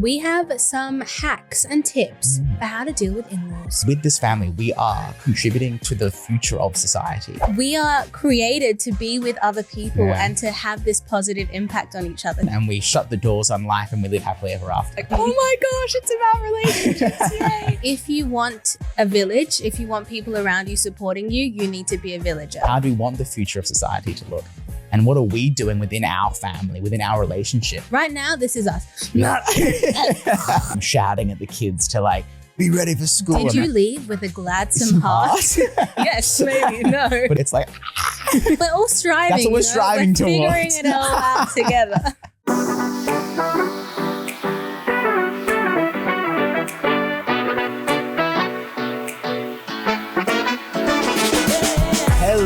we have some hacks and tips for how to deal with in-laws. With this family, we are contributing to the future of society. We are created to be with other people and to have this positive impact on each other. And we shut the doors on life and we live happily ever after. Like, oh my gosh, it's about relationships, yay. If you want a village, if you want people around you supporting you, you need to be a villager. How do we want the future of society to look? And what are we doing within our family, within our relationship? Right now, this is us. I'm shouting at the kids to like, be ready for school. Did you leave with a gladsome heart? Yes, maybe, no. But it's like, we're all striving. That's what we're striving we're towards. Figuring it all out together.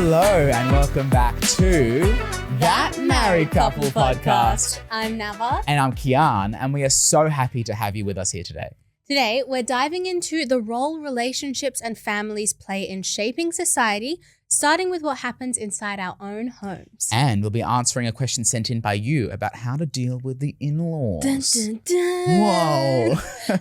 hello and welcome back to That Married Couple Podcast. I'm Nava. And I'm Kian, and we are so happy to have you with us here today. Today, we're diving into the role relationships and families play in shaping society, starting with what happens inside our own homes. And we'll be answering a question sent in by you about how to deal with the in-laws. Dun, dun, dun. Whoa.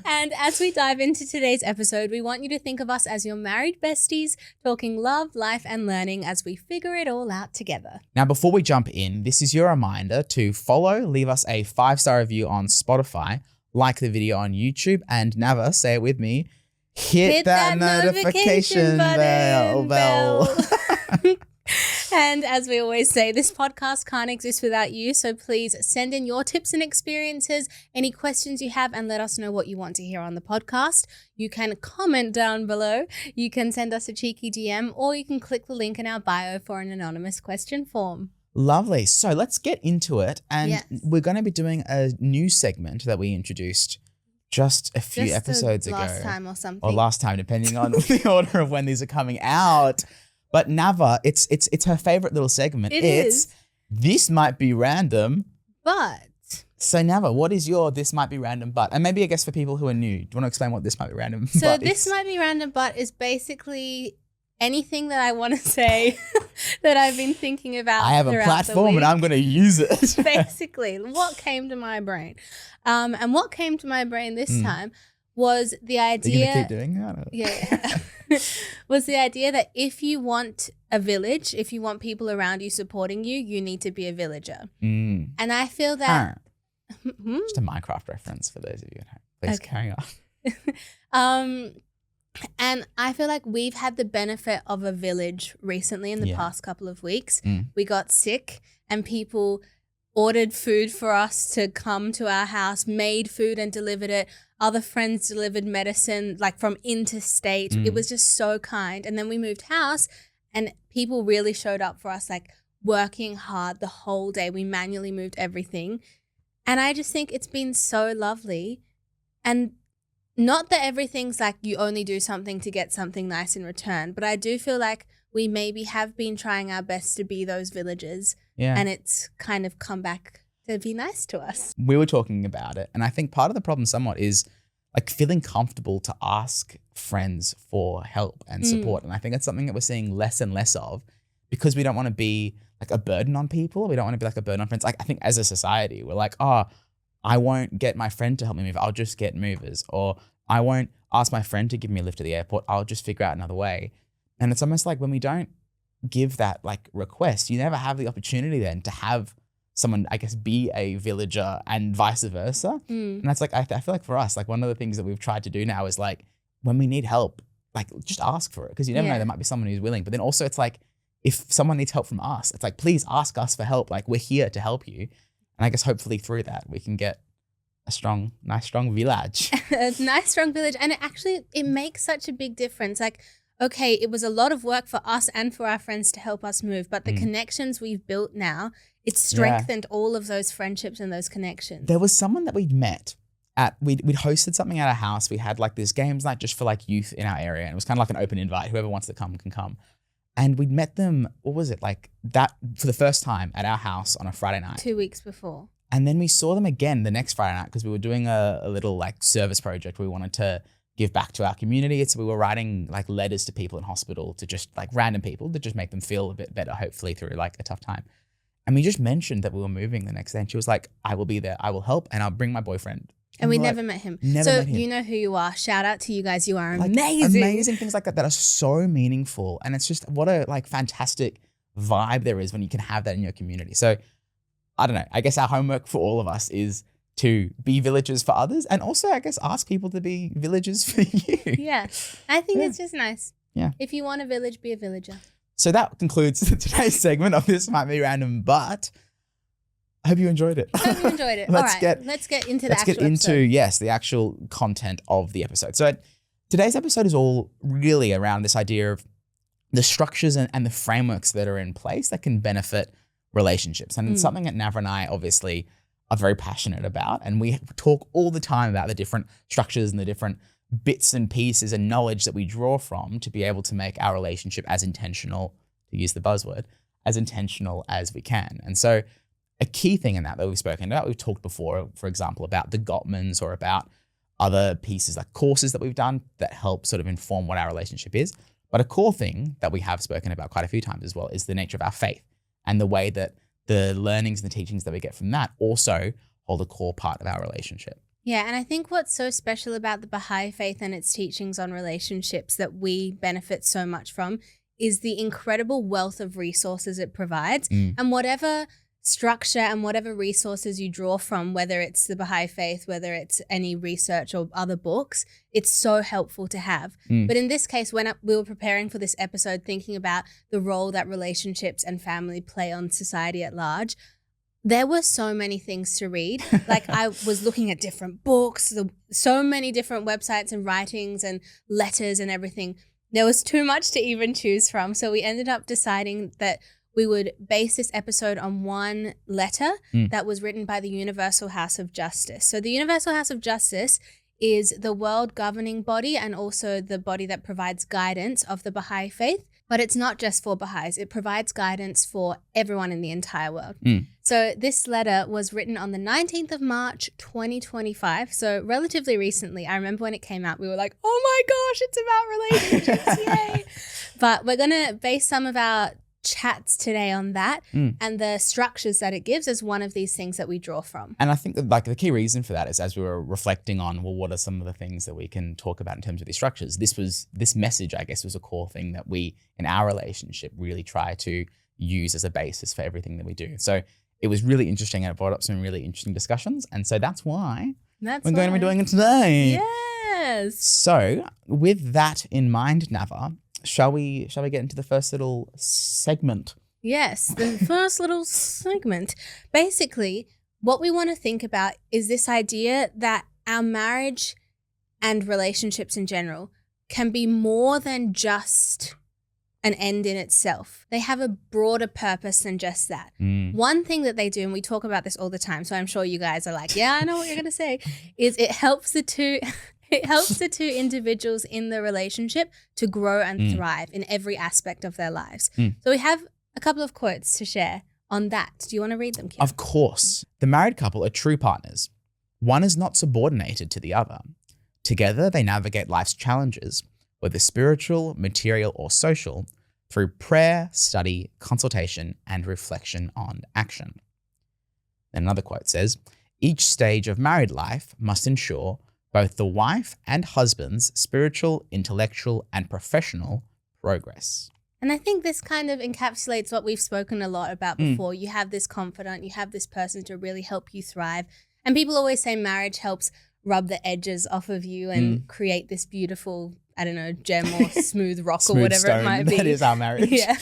And as we dive into today's episode, we want you to think of us as your married besties, talking love, life, and learning as we figure it all out together. Now, before we jump in, this is your reminder to follow, leave us a 5-star review on Spotify, like the video on YouTube, and Nava, say it with me, hit that notification bell. And as we always say, this podcast can't exist without you. So please send in your tips and experiences, any questions you have, and let us know what you want to hear on the podcast. You can comment down below. You can send us a cheeky DM, or you can click the link in our bio for an anonymous question form. Lovely. So let's get into it. And we're going to be doing a new segment that we introduced just a few episodes ago. Last time or something. Or last time, depending on the order of when these are coming out. But Nava, it's her favorite little segment. It's This Might Be Random. But. So Nava, what is your This Might Be Random But? And maybe I guess for people who are new, do you want to explain what This Might Be Random But is? So This Might Be Random But is basically anything that I want to say that I've been thinking about. I have a platform and I'm going to use it. Basically, what came to my brain. And what came to my brain this time was the idea. Are you going to keep doing that? Yeah. Was the idea that if you want a village, if you want people around you supporting you, you need to be a villager. And I feel that. Just a Minecraft reference for those of you at home. Please carry on. And I feel like we've had the benefit of a village recently in the past couple of weeks. We got sick and people ordered food for us to come to our house, made food and delivered it. Other friends delivered medicine like from interstate. It was just so kind. And then we moved house and people really showed up for us, like working hard the whole day. We manually moved everything. And I just think it's been so lovely. And not that everything's like you only do something to get something nice in return, but I do feel like we maybe have been trying our best to be those villagers and it's kind of come back to be nice to us. We were talking about it, and I think part of the problem somewhat is like feeling comfortable to ask friends for help and support. And I think it's something that we're seeing less and less of because we don't want to be like a burden on people. We don't want to be like a burden on friends. Like I think as a society, we're like, oh, I won't get my friend to help me move. I'll just get movers. Or I won't ask my friend to give me a lift to the airport. I'll just figure out another way. And it's almost like when we don't give that like request, you never have the opportunity then to have someone, I guess, be a villager and vice versa. And that's like, I feel like for us, like one of the things that we've tried to do now is like when we need help, like just ask for it because you never know, there might be someone who's willing. But then also it's like if someone needs help from us, it's like, please ask us for help. Like we're here to help you. And I guess hopefully through that, we can get a nice, strong village. A nice, strong village. And it makes such a big difference. Like, okay, it was a lot of work for us and for our friends to help us move, but the connections we've built now, it's strengthened all of those friendships and those connections. There was someone that we'd met we'd hosted something at our house. We had like this games night just for like youth in our area. And it was kind of like an open invite. Whoever wants to come can come. And we'd met them, what was it, like that for the first time at our house on a Friday night. 2 weeks before. And then we saw them again the next Friday night because we were doing a little like service project. We wanted to give back to our community. So we were writing like letters to people in hospital, to just like random people, to just make them feel a bit better, hopefully through like a tough time. And we just mentioned that we were moving the next day. And she was like, I will be there. I will help. And I'll bring my boyfriend And we never met him. So you know who you are. Shout out to you guys. You are amazing. Amazing things like that are so meaningful. And it's just what a fantastic vibe there is when you can have that in your community. So I don't know. I guess our homework for all of us is to be villagers for others, and also I guess ask people to be villagers for you. Yeah. I think it's just nice. Yeah. If you want a village, be a villager. So that concludes today's segment of This Might Be Random, but I hope you enjoyed it. I hope you enjoyed it. Let's get into the actual content of the episode. So today's episode is all really around this idea of the structures and the frameworks that are in place that can benefit relationships. And it's something that Navra and I obviously are very passionate about. And we talk all the time about the different structures and the different bits and pieces and knowledge that we draw from to be able to make our relationship as intentional, to use the buzzword, as intentional as we can. And so a key thing in that we've spoken about, we've talked before, for example, about the Gottmans or about other pieces like courses that we've done that help sort of inform what our relationship is. But a core thing that we have spoken about quite a few times as well is the nature of our faith and the way that the learnings and the teachings that we get from that also hold a core part of our relationship. Yeah, and I think what's so special about the Baha'i faith and its teachings on relationships that we benefit so much from is the incredible wealth of resources it provides. And whatever structure and whatever resources you draw from, whether it's the Baha'i faith, whether it's any research or other books, it's so helpful to have. But in this case, when we were preparing for this episode, thinking about the role that relationships and family play on society at large, there were so many things to read. Like I was looking at different books, so many different websites and writings and letters and everything. There was too much to even choose from. So we ended up deciding that we would base this episode on one letter that was written by the Universal House of Justice. So the Universal House of Justice is the world governing body and also the body that provides guidance of the Baha'i faith. But it's not just for Baha'is. It provides guidance for everyone in the entire world. So this letter was written on the 19th of March, 2025. So relatively recently. I remember when it came out, we were like, oh my gosh, it's about relationships, yay. But we're going to base some of our chats today on that and the structures that it gives as one of these things that we draw from. And I think that the key reason for that is as we were reflecting on, well, what are some of the things that we can talk about in terms of these structures? This message, I guess, was a core thing that we, in our relationship, really try to use as a basis for everything that we do. So it was really interesting and it brought up some really interesting discussions. And so that's why we're going to be doing it today. Yes. So with that in mind, Nava, Shall we get into the first little segment? Yes, the first little segment. Basically, what we want to think about is this idea that our marriage and relationships in general can be more than just an end in itself. They have a broader purpose than just that. One thing that they do, and we talk about this all the time, so I'm sure you guys are like, yeah, I know what you're going to say, is it helps the two individuals in the relationship to grow and thrive in every aspect of their lives. So we have a couple of quotes to share on that. Do you want to read them, Kim? Of course. The married couple are true partners. One is not subordinated to the other. Together, they navigate life's challenges, whether spiritual, material, or social, through prayer, study, consultation, and reflection on action. Then another quote says, each stage of married life must ensure both the wife and husband's spiritual, intellectual, and professional progress. And I think this kind of encapsulates what we've spoken a lot about before. You have this confidant, you have this person to really help you thrive. And people always say marriage helps rub the edges off of you and create this beautiful, I don't know, gem or smooth rock or whatever it might be. That is our marriage. Yeah.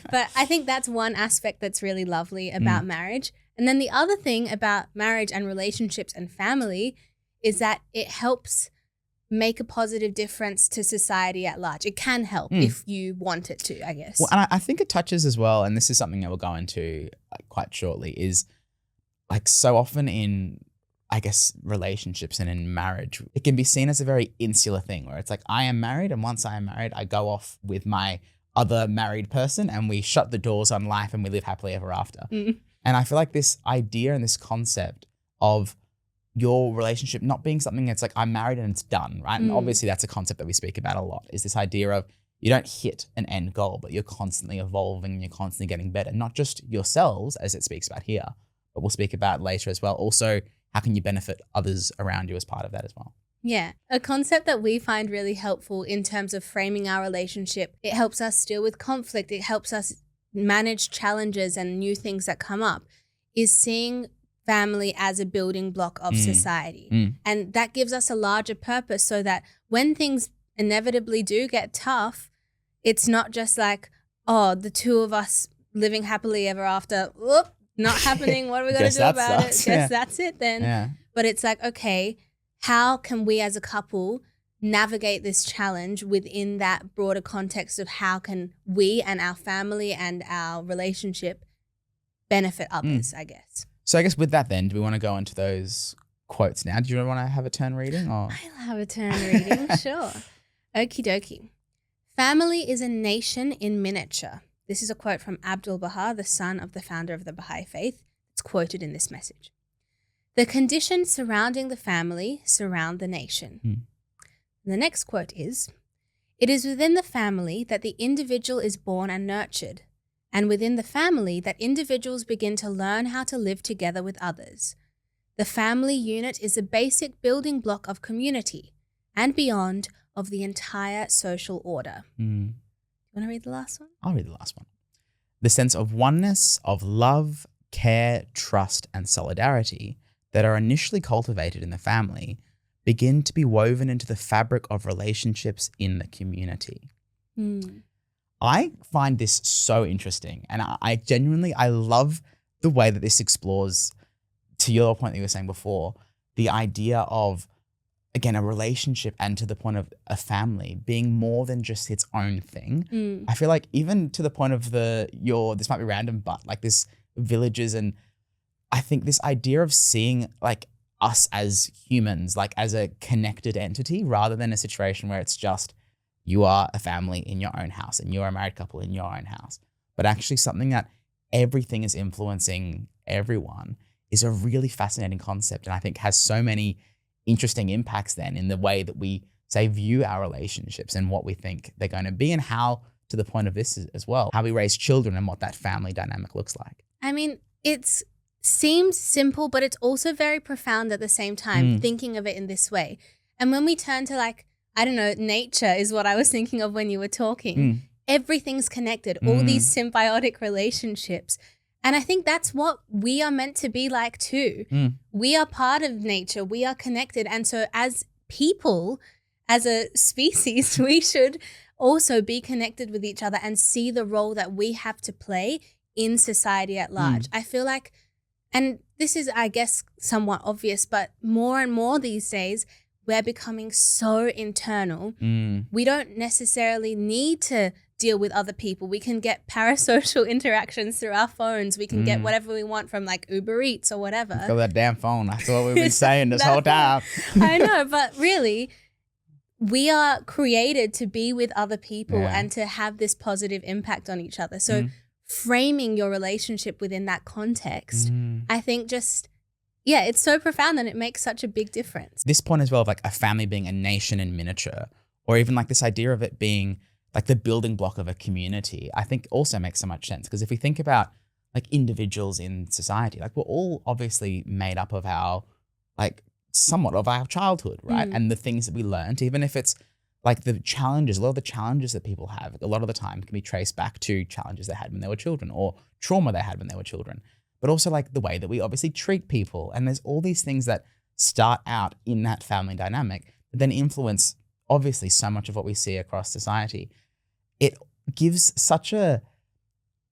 But I think that's one aspect that's really lovely about marriage. And then the other thing about marriage and relationships and family is that it helps make a positive difference to society at large. It can help if you want it to, I guess. Well, and I think it touches as well, and this is something that we'll go into quite shortly, is like so often in, I guess, relationships and in marriage, it can be seen as a very insular thing where it's like, I am married, and once I am married, I go off with my other married person and we shut the doors on life and we live happily ever after. And I feel like this idea and this concept of your relationship not being something that's like, I'm married and it's done, right? And obviously that's a concept that we speak about a lot, is this idea of you don't hit an end goal, but you're constantly evolving and you're constantly getting better. Not just yourselves, as it speaks about here, but we'll speak about later as well. Also how can you benefit others around you as part of that as well? Yeah. A concept that we find really helpful in terms of framing our relationship, it helps us deal with conflict, it helps us manage challenges and new things that come up, is seeing family as a building block of society. And that gives us a larger purpose so that when things inevitably do get tough, it's not just like, oh, the two of us living happily ever after, whoop, not happening. What are we going to do about it? Guess that's it then. Yeah. But it's like, okay, how can we as a couple navigate this challenge within that broader context of how can we and our family and our relationship benefit others, I guess. So I guess with that then, do we want to go into those quotes now? Do you want to have a turn reading? Or? I'll have a turn reading, sure. Okie dokie. Family is a nation in miniature. This is a quote from Abdul Baha, the son of the founder of the Baha'i faith. It's quoted in this message. The conditions surrounding the family surround the nation. The next quote is, it is within the family that the individual is born and nurtured, and within the family that individuals begin to learn how to live together with others. The family unit is a basic building block of community and beyond of the entire social order. You want to read the last one? I'll read the last one. The sense of oneness, of love, care, trust, and solidarity that are initially cultivated in the family begin to be woven into the fabric of relationships in the community. I find this so interesting, and I genuinely love the way that this explores, to your point that you were saying before, the idea of, again, a relationship and to the point of a family being more than just its own thing. I feel like even to the point of this might be random, but like this villages, and I think this idea of seeing like us as humans, like as a connected entity rather than a situation where it's just you are a family in your own house and you're a married couple in your own house, but actually something that everything is influencing everyone is a really fascinating concept. And I think has so many interesting impacts then in the way that we say view our relationships and what we think they're going to be, and how, to the point of this as well, how we raise children and what that family dynamic looks like. I mean, it seems simple, but it's also very profound at the same time, thinking of it in this way. And when we turn to like, I don't know, nature is what I was thinking of when you were talking. Everything's connected, all these symbiotic relationships. And I think that's what we are meant to be like too. We are part of nature. We are connected. And so as people, as a species, we should also be connected with each other and see the role that we have to play in society at large. I feel like, and this is, I guess, somewhat obvious, but more and more these days, we're becoming so internal. We don't necessarily need to deal with other people. We can get parasocial interactions through our phones. We can get whatever we want from like Uber Eats or whatever. Go that damn phone. That's what we've been saying this whole time. I know, but really, we are created to be with other people and to have this positive impact on each other. So framing your relationship within that context, I think just, it's so profound and it makes such a big difference. This point as well of like a family being a nation in miniature, or even like this idea of it being like the building block of a community, I think also makes so much sense. Because if we think about like individuals in society, like we're all obviously made up of our, like somewhat of our childhood, right? And the things that we learned, even if it's like the challenges, a lot of the challenges that people have, a lot of the time can be traced back to challenges they had when they were children or trauma they had when they were children. But also like the way that we obviously treat people. And there's all these things that start out in that family dynamic, but then influence obviously so much of what we see across society. It gives such a,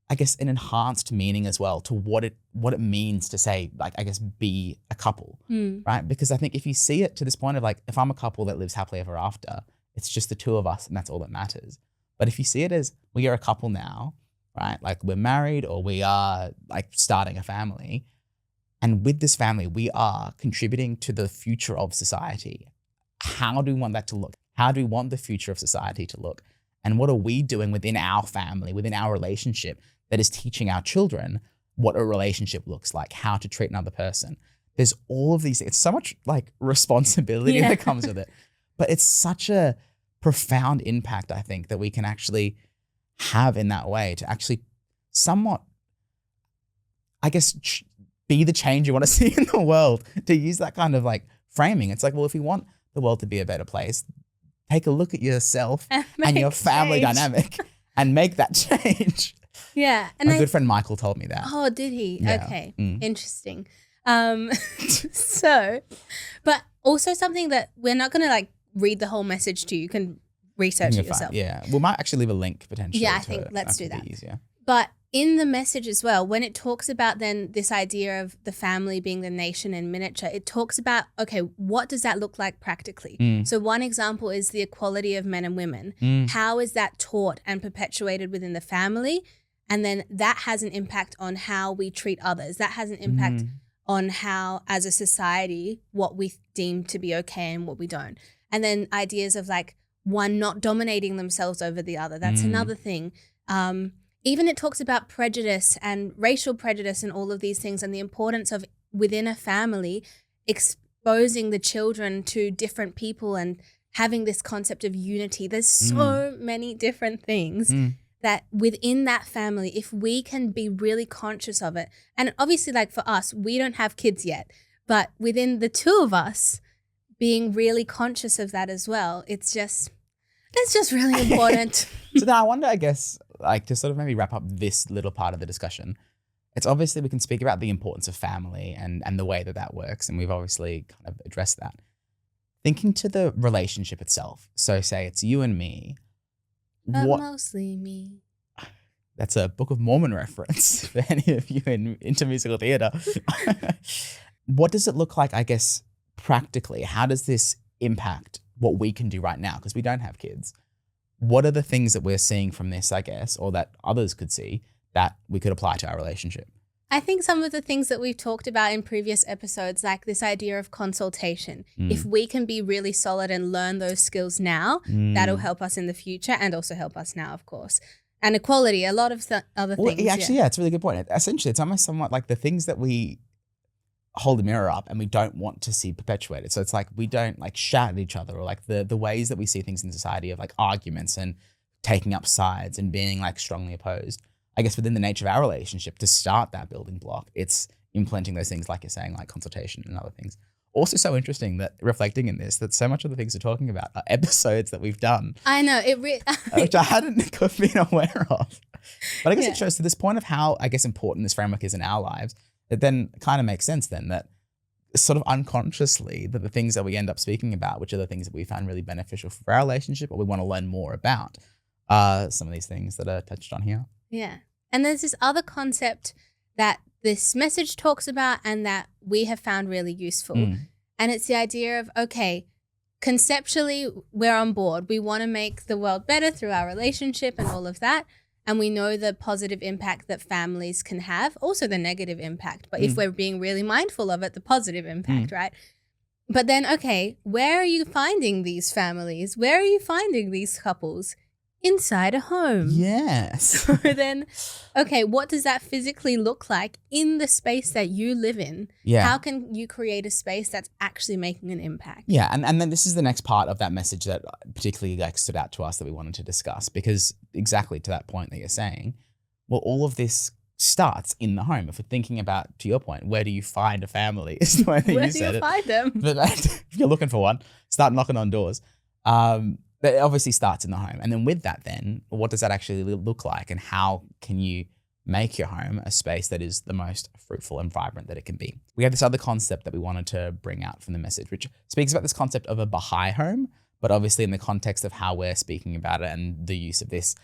I guess, an enhanced meaning as well to what it means to say, like, I guess, be a couple, right? Because I think if you see it to this point of like, if I'm a couple that lives happily ever after, it's just the two of us and that's all that matters. But if you see it as we are a couple now, right? Like we're married or we are like starting a family, and with this family, we are contributing to the future of society. How do we want that to look? How do we want the future of society to look? And what are we doing within our family, within our relationship that is teaching our children what a relationship looks like, how to treat another person? There's all of these, it's so much like responsibility that comes with it, but it's such a profound impact, I think, that we can actually have in that way to actually somewhat, I guess, be the change you want to see in the world, to use that kind of like framing. It's like, well, if you want the world to be a better place, take a look at yourself and your family dynamic and make that change. Yeah. And my good friend Michael told me that. Oh, did he? Yeah. Okay. Interesting. So, but also something that we're not going to like read the whole message to you. You can research it yourself. Yeah. We might actually leave a link potentially. Yeah, I think let's do that. Easier. But in the message as well, when it talks about then this idea of the family being the nation in miniature, it talks about, okay, what does that look like practically? So one example is the equality of men and women. How is that taught and perpetuated within the family? And then that has an impact on how we treat others. That has an impact on how, as a society, what we deem to be okay and what we don't. And then ideas of like one not dominating themselves over the other. That's another thing. Even it talks about prejudice and racial prejudice and all of these things, and the importance of within a family exposing the children to different people and having this concept of unity. There's so many different things that within that family, if we can be really conscious of it, and obviously like for us, we don't have kids yet, but within the two of us being really conscious of that as well, it's just really important. So now I wonder, I guess, like to sort of maybe wrap up this little part of the discussion, it's obviously we can speak about the importance of family and the way that works. And we've obviously kind of addressed that. Thinking to the relationship itself. So say it's you and me. But mostly me. That's a Book of Mormon reference for any of you into musical theater. What does it look like, I guess, practically? How does this impact what we can do right now? Because we don't have kids. What are the things that we're seeing from this, I guess, or that others could see that we could apply to our relationship? I think some of the things that we've talked about in previous episodes, like this idea of consultation, if we can be really solid and learn those skills now, that'll help us in the future and also help us now, of course. And equality, a lot of other things. Actually, it's a really good point. Essentially, it's almost somewhat like the things that we hold the mirror up and we don't want to see perpetuated. So it's like we don't like shout at each other, or like the ways that we see things in society of like arguments and taking up sides and being like strongly opposed. I guess within the nature of our relationship, to start that building block, it's implementing those things like you're saying, like consultation and other things. Also so interesting that reflecting in this, that so much of the things we're talking about are episodes that we've done. I know. Which I hadn't been aware of. But I guess it shows to this point of how, I guess, important this framework is in our lives. It then kind of makes sense then that sort of unconsciously that the things that we end up speaking about, which are the things that we found really beneficial for our relationship or we want to learn more about, are some of these things that are touched on here. Yeah. And there's this other concept that this message talks about and that we have found really useful. And it's the idea of, okay, conceptually, we're on board. We want to make the world better through our relationship and all of that. And we know the positive impact that families can have, also the negative impact. But if we're being really mindful of it, the positive impact, right? But then, okay, where are you finding these families? Where are you finding these couples? Inside a home. Yes. So then, okay, what does that physically look like in the space that you live in? Yeah. How can you create a space that's actually making an impact? Yeah, and then this is the next part of that message that particularly like stood out to us that we wanted to discuss, because exactly to that point that you're saying, well, all of this starts in the home. If we're thinking about, to your point, where do you find a family? Is the way that you said it. Where do you find them? But if you're looking for one, start knocking on doors. But it obviously starts in the home. And then with that then, what does that actually look like? And how can you make your home a space that is the most fruitful and vibrant that it can be? We have this other concept that we wanted to bring out from the message, which speaks about this concept of a Baha'i home, but obviously in the context of how we're speaking about it and the use of this,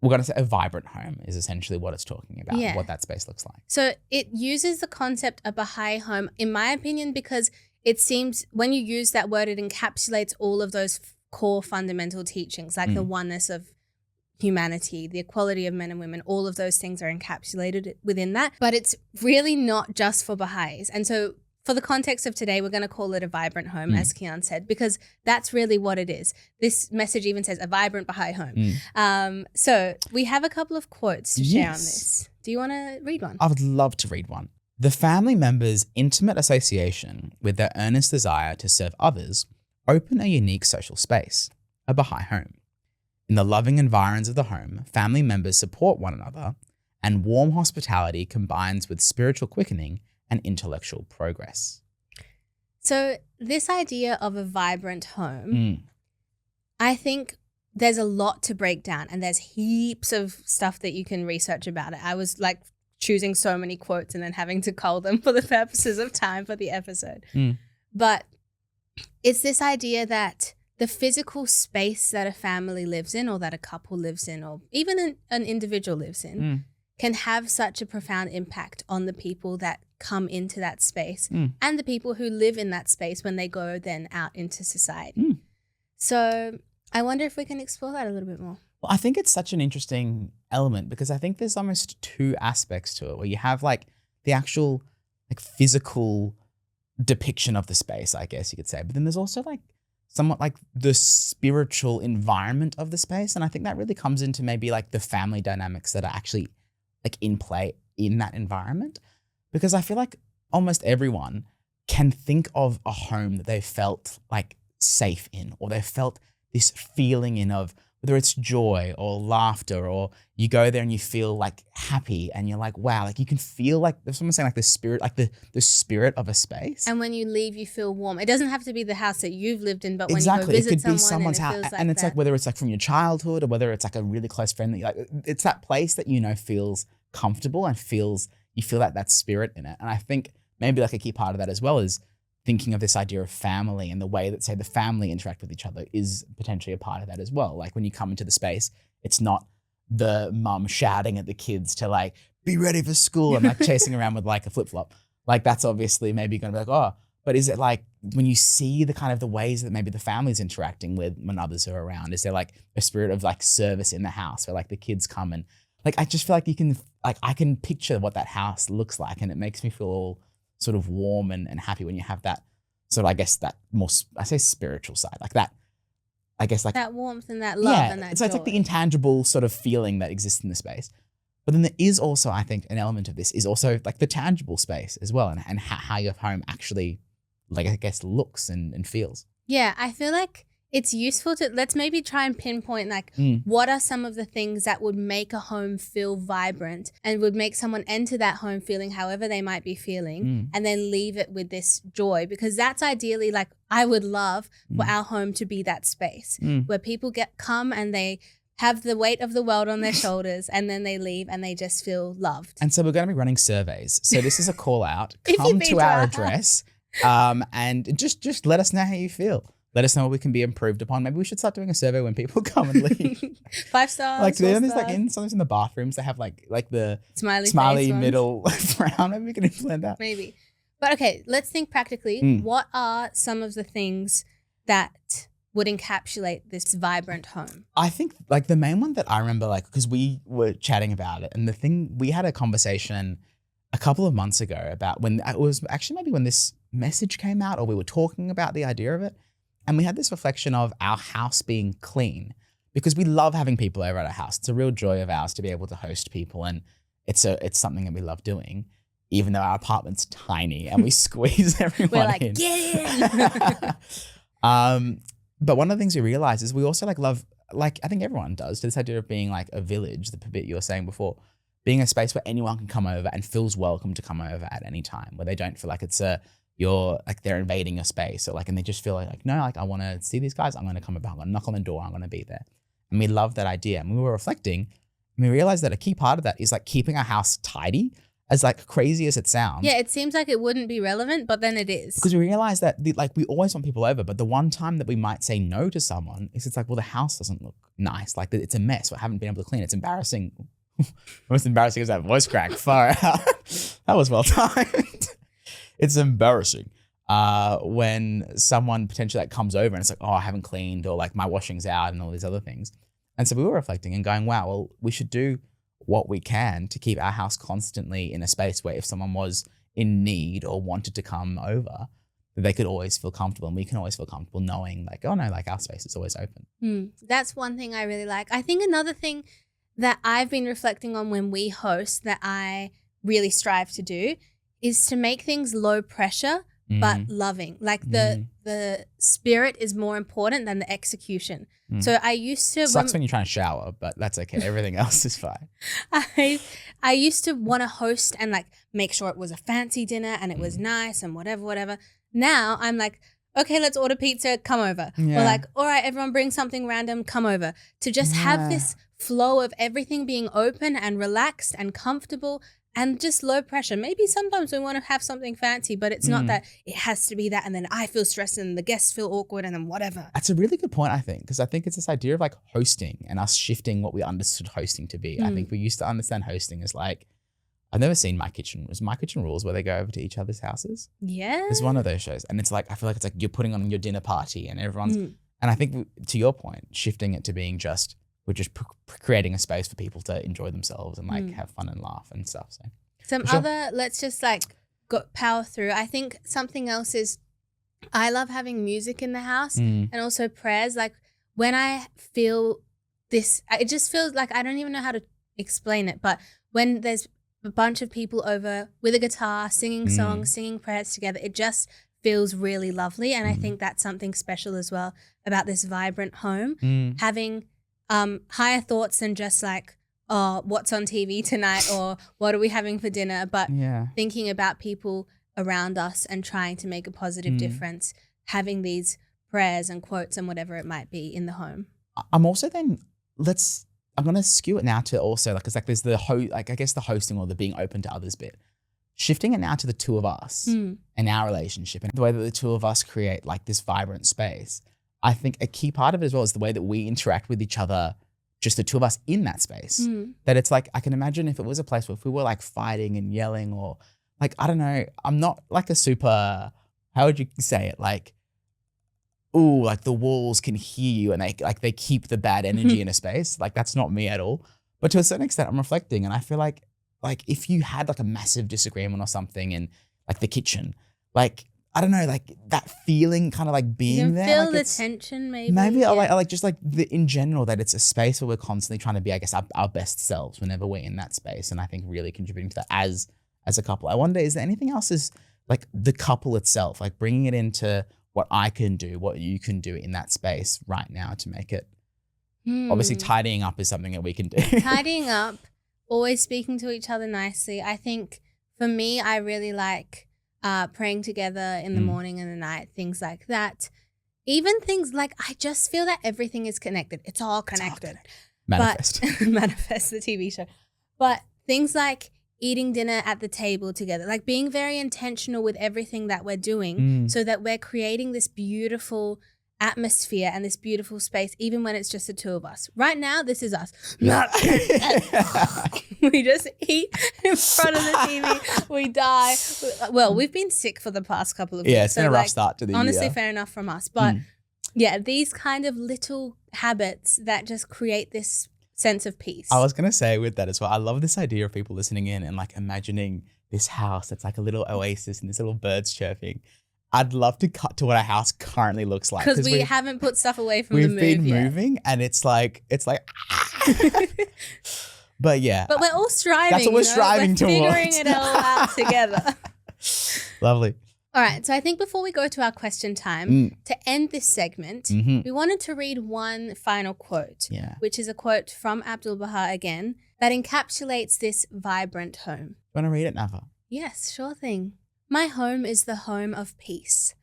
we're going to say a vibrant home is essentially what it's talking about, what that space looks like. So it uses the concept of Baha'i home, in my opinion, because it seems when you use that word, it encapsulates all of those core fundamental teachings, like the oneness of humanity, the equality of men and women, all of those things are encapsulated within that. But it's really not just for Baha'is. And so for the context of today, we're going to call it a vibrant home, as Kian said, because that's really what it is. This message even says a vibrant Baha'i home. So we have a couple of quotes to share on this. Do you want to read one? I would love to read one. The family member's intimate association with their earnest desire to serve others open a unique social space, a Baha'i home. In the loving environs of the home, family members support one another, and warm hospitality combines with spiritual quickening and intellectual progress. So this idea of a vibrant home, I think there's a lot to break down, and there's heaps of stuff that you can research about it. I was like choosing so many quotes and then having to cull them for the purposes of time for the episode. But it's this idea that the physical space that a family lives in, or that a couple lives in, or even an individual lives in, can have such a profound impact on the people that come into that space and the people who live in that space when they go then out into society. So I wonder if we can explore that a little bit more. Well, I think it's such an interesting element because I think there's almost two aspects to it, where you have like the actual like physical depiction of the space, I guess you could say. But then there's also like somewhat like the spiritual environment of the space. And I think that really comes into maybe like the family dynamics that are actually like in play in that environment. Because I feel like almost everyone can think of a home that they felt like safe in, or they felt this feeling in of, whether it's joy or laughter, or you go there and you feel like happy and you're like, wow, like you can feel like, there's someone saying like the spirit of a space. And when you leave, you feel warm. It doesn't have to be the house that you've lived in, but when exactly. you go visit it could someone, be someone's house. Like and it's that. like, whether it's like from your childhood or whether it's like a really close friend that you like, it's that place that, you know, feels comfortable and you feel that spirit in it. And I think maybe like a key part of that as well is thinking of this idea of family, and the way that, say, the family interact with each other is potentially a part of that as well. Like when you come into the space, it's not the mum shouting at the kids to like, be ready for school and like chasing around with like a flip-flop. Like that's obviously maybe going to be like, oh, but is it like when you see the kind of the ways that maybe the family's interacting with when others are around, is there like a spirit of like service in the house where like the kids come and like, I just feel like I can picture what that house looks like, and it makes me feel all sort of warm and happy when you have that sort of, I guess, that more, I say spiritual side, like that, I guess, like that warmth and that love and that it's joy. like the intangible sort of feeling that exists in the space. But then there is also, I think, an element of this is also like the tangible space as well, and how your home actually, like, I guess, looks and feels. Yeah, I feel like it's useful to, let's maybe try and pinpoint like what are some of the things that would make a home feel vibrant and would make someone enter that home feeling however they might be feeling, and then leave it with this joy, because that's ideally, like, I would love for our home to be that space where people come and they have the weight of the world on their shoulders, and then they leave and they just feel loved. And so we're going to be running surveys. So this is a call out. Come to our address and just let us know how you feel. Let us know what we can be improved upon. Maybe we should start doing a survey when people come and leave. 5 stars. Like, there's like sometimes in the bathrooms they have like the smiley middle frown. Maybe we can implement that. Maybe. But okay, let's think practically. What are some of the things that would encapsulate this vibrant home? I think like the main one that I remember, like, because we were chatting about it, and the thing, we had a conversation a couple of months ago about when it was actually maybe when this message came out, or we were talking about the idea of it. And we had this reflection of our house being clean, because we love having people over at our house. It's a real joy of ours to be able to host people, and it's something that we love doing, even though our apartment's tiny and we squeeze everyone We're like, in. Get in! But one of the things we realize is we also like love, like I think everyone does, to this idea of being like a village, the bit you were saying before, being a space where anyone can come over and feels welcome to come over at any time, where they don't feel like you're like they're invading your space, or like, and they just feel like no, like I want to see these guys, I'm going to come about, I'm going to knock on the door, I'm going to be there. And we love that idea. And we were reflecting, and we realized that a key part of that is like keeping our house tidy, as like crazy as it sounds. Yeah, it seems like it wouldn't be relevant, but then it is. Because we realize that like we always want people over, but the one time that we might say no to someone is it's like, well, the house doesn't look nice, like it's a mess, we haven't been able to clean it, it's embarrassing. Most embarrassing is that voice crack. Far out. That was well timed. It's embarrassing when someone potentially like comes over and it's like, oh, I haven't cleaned, or like my washing's out and all these other things. And so we were reflecting and going, wow, well, we should do what we can to keep our house constantly in a space where if someone was in need or wanted to come over, that they could always feel comfortable, and we can always feel comfortable knowing like, oh no, like our space is always open. That's one thing I really like. I think another thing that I've been reflecting on when we host that I really strive to do is to make things low pressure, but loving. Like the spirit is more important than the execution. So I used to sucks when you're trying to shower, but that's okay. Everything else is fine. I used to want to host and like make sure it was a fancy dinner and it was nice and whatever. Now I'm like, okay, let's order pizza, come over. Yeah. Or like, all right, everyone bring something random, come over. To just have this flow of everything being open and relaxed and comfortable and just low pressure. Maybe sometimes we want to have something fancy, but it's not that it has to be that. And then I feel stressed and the guests feel awkward and then whatever. That's a really good point, I think, because I think it's this idea of like hosting and us shifting what we understood hosting to be. I think we used to understand hosting as like, I've never seen My Kitchen Rules where they go over to each other's houses. Yeah. It's one of those shows. And it's like, I feel like it's like you're putting on your dinner party and everyone's, and I think to your point, shifting it to being just, we're just creating a space for people to enjoy themselves and like have fun and laugh and stuff. So some other, let's just like power through. I think something else is I love having music in the house and also prayers. Like when I feel this, it just feels like I don't even know how to explain it. But when there's a bunch of people over with a guitar, singing songs, singing prayers together, it just feels really lovely. And I think that's something special as well about this vibrant home, having higher thoughts than just like, oh, what's on TV tonight or what are we having for dinner? But thinking about people around us and trying to make a positive difference, having these prayers and quotes and whatever it might be in the home. I'm also then, I'm going to skew it now to also like, it's like there's the I guess the hosting or the being open to others bit. Shifting it now to the two of us and our relationship and the way that the two of us create like this vibrant space. I think a key part of it as well is the way that we interact with each other, just the two of us in that space. That it's like, I can imagine if it was a place where if we were like fighting and yelling or like, I don't know, I'm not like a super, how would you say it? Like, ooh, like the walls can hear you and they keep the bad energy in a space. Like that's not me at all. But to a certain extent, I'm reflecting and I feel like if you had like a massive disagreement or something in like the kitchen, like, I don't know, like that feeling kind of like being there. Feel like the tension maybe. Maybe I like just like in general that it's a space where we're constantly trying to be, I guess, our best selves whenever we're in that space. And I think really contributing to that as a couple. I wonder, is there anything else is like the couple itself, like bringing it into what I can do, what you can do in that space right now to make it. Obviously tidying up is something that we can do. Tidying up, always speaking to each other nicely. I think for me, I really like praying together in the morning and the night, things like that. Even things like, I just feel that everything is connected. It's all connected. Manifest. Manifest, the TV show. But things like eating dinner at the table together, like being very intentional with everything that we're doing so that we're creating this beautiful atmosphere and this beautiful space, even when it's just the two of us. Right now, this is us. We just eat in front of the TV. We die. Well, we've been sick for the past couple of weeks. Yeah, it's been a rough start to the year. Honestly, fair enough from us. But yeah, these kind of little habits that just create this sense of peace. I was going to say with that as well, I love this idea of people listening in and like imagining this house that's like a little oasis and this little birds chirping. I'd love to cut to what our house currently looks like. Because we haven't put stuff away from the move yet. We've been moving and it's like, but yeah. But we're all striving. That's what we're striving towards. We're figuring it all out together. Lovely. All right. So I think before we go to our question time, to end this segment, we wanted to read one final quote, which is a quote from Abdu'l-Baha again that encapsulates this vibrant home. You want to read it, Nava? Yes, sure thing. My home is the home of peace.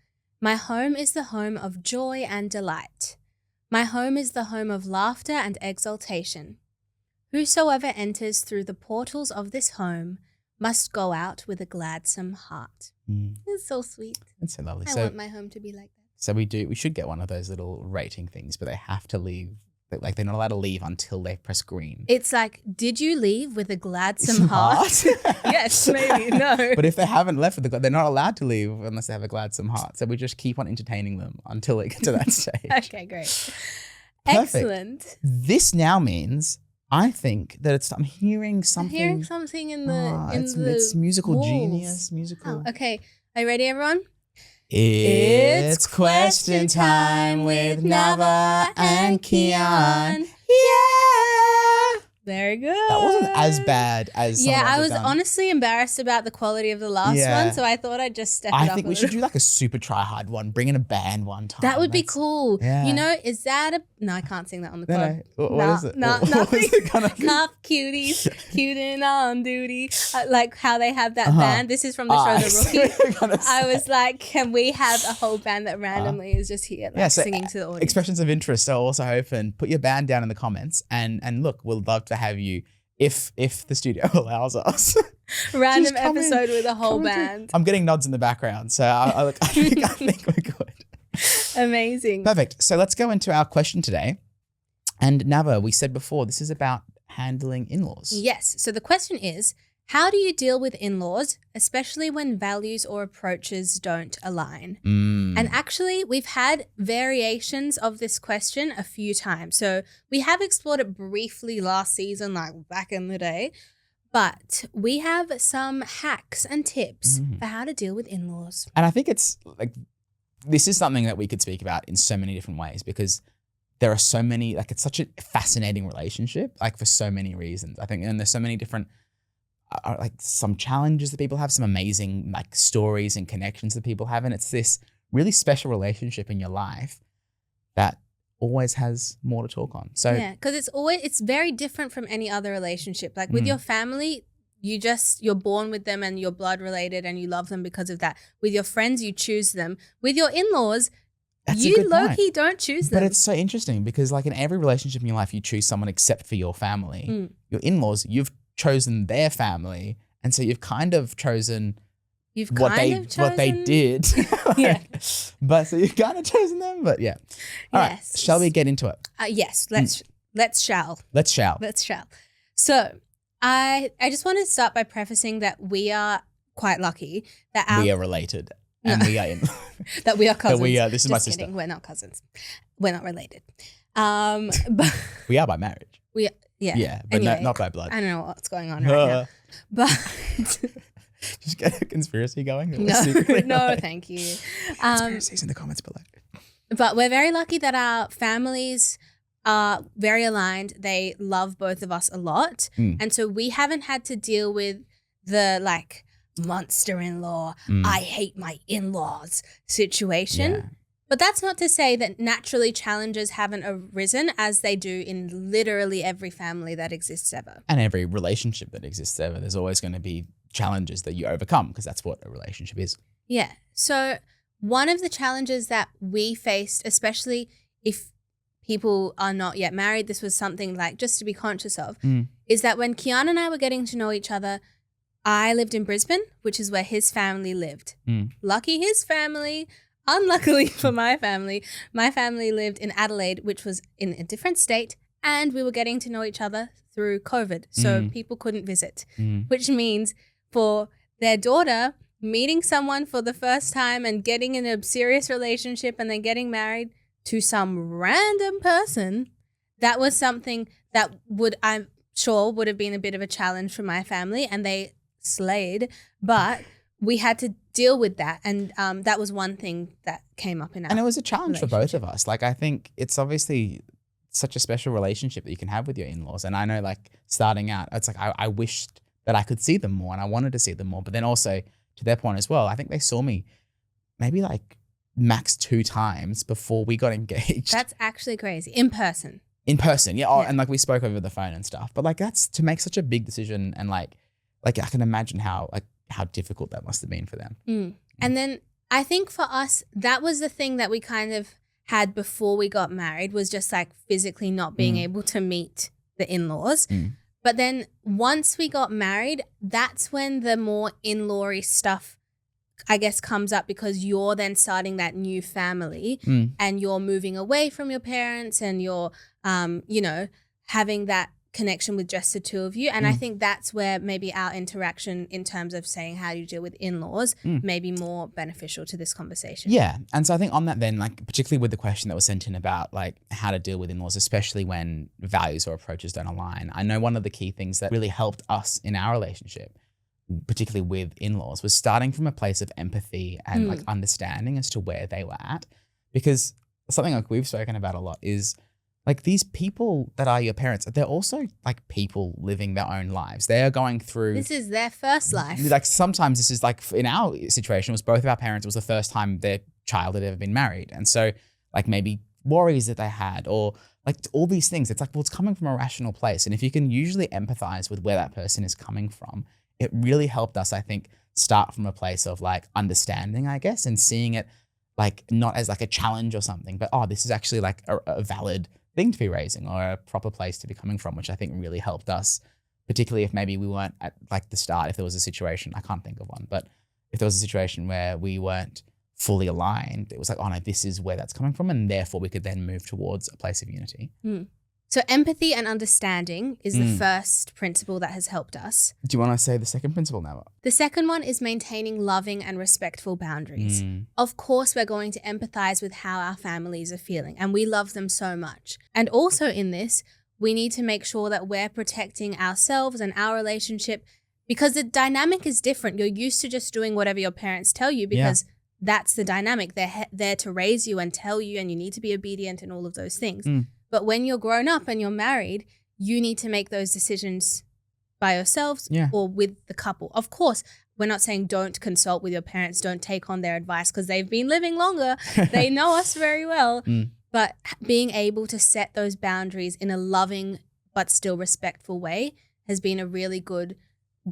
My home is the home of joy and delight. My home is the home of laughter and exultation. Whosoever enters through the portals of this home must go out with a gladsome heart. It's so sweet. It's so lovely. I want my home to be like that. So we should get one of those little rating things, but they have to leave. Like they're not allowed to leave until they press green. It's like, did you leave with a gladsome heart? Yes, maybe, no. But if they haven't left with they're not allowed to leave unless they have a gladsome heart. So we just keep on entertaining them until they get to that stage. Okay, great. Excellent. This now means I think that I'm hearing something. I'm hearing something in the it's musical walls. Genius. Musical. Oh, okay. Are you ready, everyone? It's question time with Nava and Kian. Yeah. Very good. That wasn't as bad as some of the ones I was I've done. honestly embarrassed about the quality of the last one, so I thought I'd just step it up. I think we should do like a super try hard one. Bring in a band one time. That would be cool. Yeah. You know, is that a... No, I can't sing that on the pod. No. What is it? No, What nothing. was it gonna be? Cop cuties, cuting on duty. Like how they have that band. This is from the show The Rookie. I was like, can we have a whole band that randomly is just here singing to the audience? Expressions of interest are also open. Put your band down in the comments and look, we'll love to have you if the studio allows us. Random episode with a whole band. I'm getting nods in the background, so I think we're good. Amazing. Perfect. So let's go into our question today. And Nava, we said before, this is about handling in-laws. Yes. So the question is, how do you deal with in-laws, especially when values or approaches don't align? And actually, we've had variations of this question a few times. So we have explored it briefly last season, like back in the day. But we have some hacks and tips for how to deal with in-laws. And I think it's like, this is something that we could speak about in so many different ways because there are so many, like it's such a fascinating relationship, like for so many reasons. I think, and there's so many different, like some challenges that people have, some amazing like stories and connections that people have. And it's this really special relationship in your life that always has more to talk on. So yeah, because it's very different from any other relationship. Like with your family, you're born with them and you're blood related and you love them because of that. With your friends, you choose them. With your in-laws, you low-key don't choose them. But it's so interesting because like in every relationship in your life, you choose someone except for your family. Your in-laws, you've chosen their family. And so you've kind of chosen what they did. Yeah. But so you've kind of chosen them, but yeah. All right. Shall we get into it? Yes. Let's shall. So I just want to start by prefacing that we are quite lucky that we are related and we are in that we are cousins. This is my sister. We're not cousins. We're not related. But we are by marriage. Yeah, but anyway, not by blood. I don't know what's going on right now. But just get a conspiracy going. No, thank you. Conspiracies in the comments below. But we're very lucky that our families are very aligned. They love both of us a lot. And so we haven't had to deal with the like monster in-law, I hate my in-laws situation. Yeah. But that's not to say that naturally challenges haven't arisen as they do in literally every family that exists ever. And every relationship that exists ever. There's always going to be challenges that you overcome because that's what a relationship is. Yeah. So one of the challenges that we faced, especially if people are not yet married, this was something like just to be conscious of, is that when Kian and I were getting to know each other, I lived in Brisbane, which is where his family lived. Lucky his family. Unluckily for my family lived in Adelaide, which was in a different state, and we were getting to know each other through COVID. So people couldn't visit, which means for their daughter, meeting someone for the first time and getting in a serious relationship and then getting married to some random person, that was something that I'm sure would have been a bit of a challenge for my family, and they slayed, but we had to deal with that. And that was one thing that came up in our And it was a challenge for both of us. Like, I think it's obviously such a special relationship that you can have with your in-laws. And I know, like, starting out, it's like I wished that I could see them more and I wanted to see them more. But then also, to their point as well, I think they saw me maybe like max 2 times before we got engaged. That's actually crazy. In person, yeah. Oh, and like we spoke over the phone and stuff. But like that's to make such a big decision, and like I can imagine how difficult that must have been for them. And then I think for us, that was the thing that we kind of had before we got married, was just like physically not being able to meet the in-laws. But then once we got married, that's when the more in-law-y stuff, I guess, comes up, because you're then starting that new family and you're moving away from your parents and you're, having that connection with just the two of you. And I think that's where maybe our interaction in terms of saying how do you deal with in-laws may be more beneficial to this conversation. Yeah. And so I think on that then, like particularly with the question that was sent in about like how to deal with in-laws, especially when values or approaches don't align, I know one of the key things that really helped us in our relationship, particularly with in-laws, was starting from a place of empathy and like understanding as to where they were at. Because something like we've spoken about a lot is like these people that are your parents, they're also like people living their own lives. They are going through. This is their first life. Like sometimes this is like in our situation, it was both of our parents. It was the first time their child had ever been married. And so like maybe worries that they had or like all these things. It's like, well, it's coming from a rational place. And if you can usually empathize with where that person is coming from, it really helped us, I think, start from a place of like understanding, I guess, and seeing it like not as like a challenge or something, but this is actually like a valid thing to be raising or a proper place to be coming from, which I think really helped us, particularly if maybe we weren't at like the start, if there was a situation, I can't think of one, but if there was a situation where we weren't fully aligned, it was like, oh no, this is where that's coming from. And therefore we could then move towards a place of unity. So empathy and understanding is the first principle that has helped us. Do you want to say the second principle now? The second one is maintaining loving and respectful boundaries. Of course, we're going to empathize with how our families are feeling, and we love them so much. And also in this, we need to make sure that we're protecting ourselves and our relationship, because the dynamic is different. You're used to just doing whatever your parents tell you because that's the dynamic. They're there to raise you and tell you, and you need to be obedient and all of those things. But when you're grown up and you're married, you need to make those decisions by yourselves or with the couple. Of course, we're not saying don't consult with your parents, don't take on their advice because they've been living longer. They know us very well. But being able to set those boundaries in a loving but still respectful way has been a really good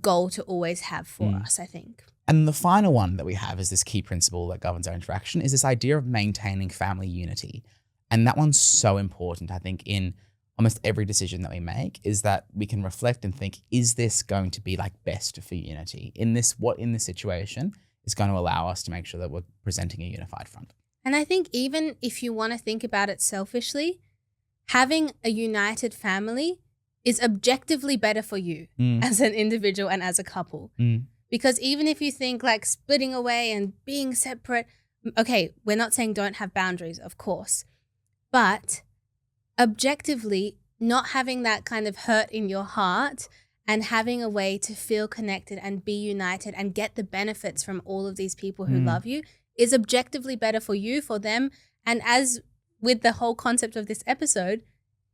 goal to always have for us, I think. And the final one that we have is this key principle that governs our interaction is this idea of maintaining family unity. And that one's so important, I think, in almost every decision that we make, is that we can reflect and think, is this going to be like best for unity? What in this situation is going to allow us to make sure that we're presenting a unified front? And I think even if you want to think about it selfishly, having a united family is objectively better for you as an individual and as a couple. Because even if you think like splitting away and being separate, okay, we're not saying don't have boundaries, of course. But objectively, not having that kind of hurt in your heart and having a way to feel connected and be united and get the benefits from all of these people who love you is objectively better for you, for them. And as with the whole concept of this episode,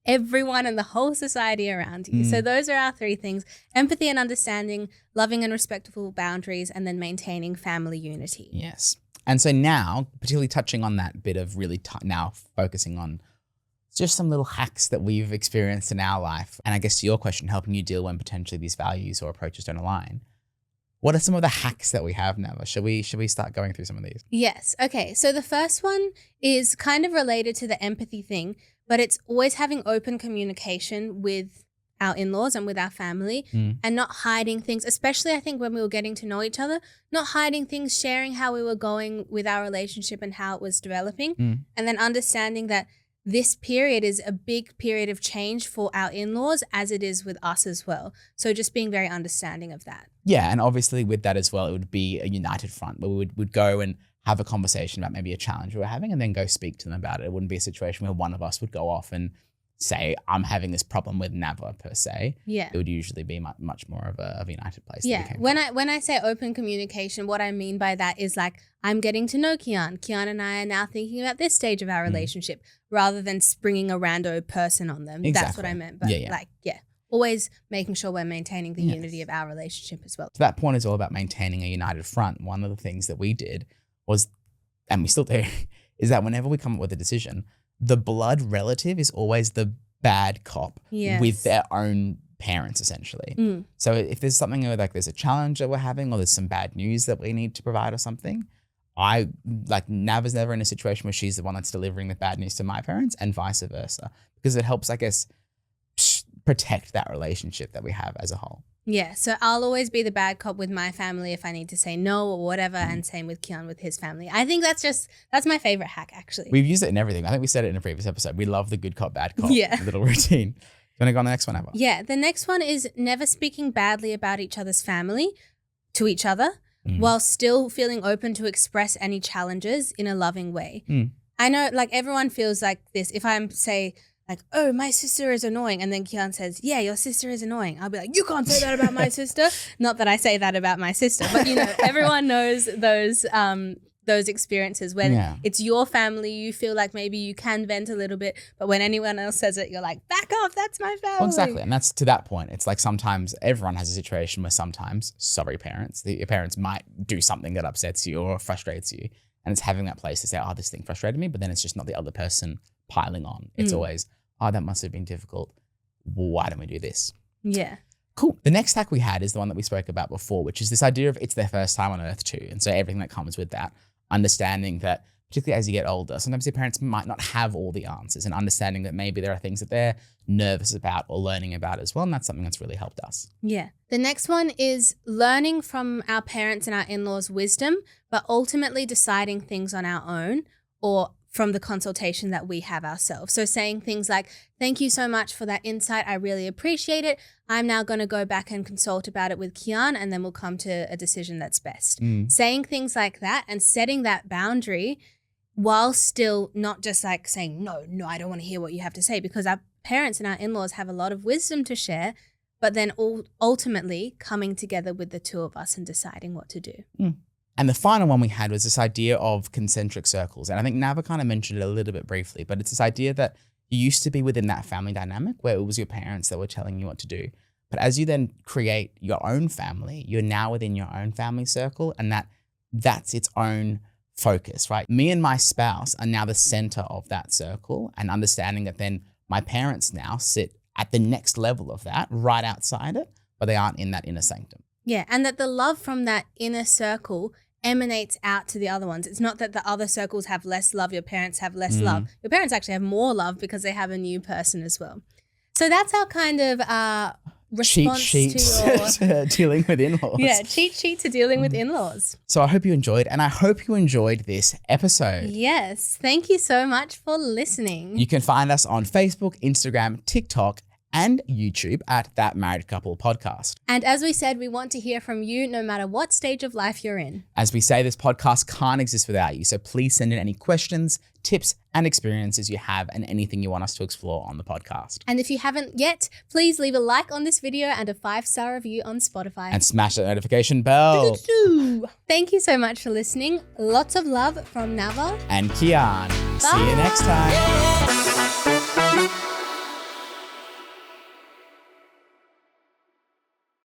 everyone in the whole society around you. So those are our three things: empathy and understanding, loving and respectful boundaries, and then maintaining family unity. Yes. And so now, particularly touching on that bit of really now focusing on just some little hacks that we've experienced in our life. And I guess to your question, helping you deal when potentially these values or approaches don't align. What are some of the hacks that we have now? Should we start going through some of these? Yes. Okay. So the first one is kind of related to the empathy thing, but it's always having open communication with our in-laws and with our family and not hiding things, especially I think when we were getting to know each other, not hiding things, sharing how we were going with our relationship and how it was developing, and then understanding that this period is a big period of change for our in-laws as it is with us as well. So just being very understanding of that. Yeah, and obviously with that as well, it would be a united front where we would go and have a conversation about maybe a challenge we were having and then go speak to them about it. It wouldn't be a situation where one of us would go off and say, I'm having this problem with Nava per se. Yeah. It would usually be much more of a united place. Yeah. When I say open communication, what I mean by that is like, I'm getting to know Kian. Kian and I are now thinking about this stage of our relationship rather than springing a rando person on them. Exactly. That's what I meant. But always making sure we're maintaining the unity of our relationship as well. So that point is all about maintaining a united front. One of the things that we did was, and we still do, is that whenever we come up with a decision, the blood relative is always the bad cop with their own parents, essentially. So if there's something like there's a challenge that we're having or there's some bad news that we need to provide or something, Nava's never in a situation where she's the one that's delivering the bad news to my parents and vice versa, because it helps, I guess, protect that relationship that we have as a whole. Yeah, so I'll always be the bad cop with my family if I need to say no or whatever, and same with Kian with his family. I think that's my favorite hack, actually. We've used it in everything. I think we said it in a previous episode. We love the good cop, bad cop little routine. Do you want to go on the next one, Ava? Yeah, the next one is never speaking badly about each other's family to each other while still feeling open to express any challenges in a loving way. I know like everyone feels like this. If I'm say like, oh, my sister is annoying. And then Kian says, yeah, your sister is annoying. I'll be like, you can't say that about my sister. Not that I say that about my sister, but everyone knows those those experiences when it's your family, you feel like maybe you can vent a little bit, but when anyone else says it, you're like, back off, that's my family. Well, exactly. And that's to that point. It's like sometimes everyone has a situation where sometimes, sorry parents, your parents might do something that upsets you or frustrates you. And it's having that place to say, oh, this thing frustrated me, but then it's just not the other person piling on. It's always, oh, that must have been difficult. Why don't we do this? Yeah. Cool. The next hack we had is the one that we spoke about before, which is this idea of it's their first time on earth too. And so everything that comes with that, understanding that particularly as you get older, sometimes your parents might not have all the answers, and understanding that maybe there are things that they're nervous about or learning about as well. And that's something that's really helped us. Yeah. The next one is learning from our parents and our in-laws' wisdom, but ultimately deciding things on our own or from the consultation that we have ourselves. So saying things like, thank you so much for that insight. I really appreciate it. I'm now going to go back and consult about it with Kian, and then we'll come to a decision that's best. Saying things like that and setting that boundary while still not just like saying, no, I don't want to hear what you have to say, because our parents and our in-laws have a lot of wisdom to share, but then ultimately coming together with the two of us and deciding what to do. And the final one we had was this idea of concentric circles. And I think Nava kind of mentioned it a little bit briefly, but it's this idea that you used to be within that family dynamic where it was your parents that were telling you what to do. But as you then create your own family, you're now within your own family circle, and that's its own focus, right? Me and my spouse are now the center of that circle, and understanding that then my parents now sit at the next level of that, right outside it, but they aren't in that inner sanctum. Yeah, and that the love from that inner circle emanates out to the other ones. It's not that the other circles have less love, your parents have less love. Your parents actually have more love because they have a new person as well. So that's our kind of response cheat sheet to your dealing with in-laws. Yeah, cheat sheet to dealing with in-laws. So I hope you enjoyed, and I hope you enjoyed this episode. Yes, thank you so much for listening. You can find us on Facebook, Instagram, TikTok, and YouTube at That Married Couple Podcast. And as we said, we want to hear from you no matter what stage of life you're in. As we say, this podcast can't exist without you. So please send in any questions, tips, and experiences you have, and anything you want us to explore on the podcast. And if you haven't yet, please leave a like on this video and a 5-star review on Spotify. And smash that notification bell. Thank you so much for listening. Lots of love from Nava and Kian. Bye. See you next time.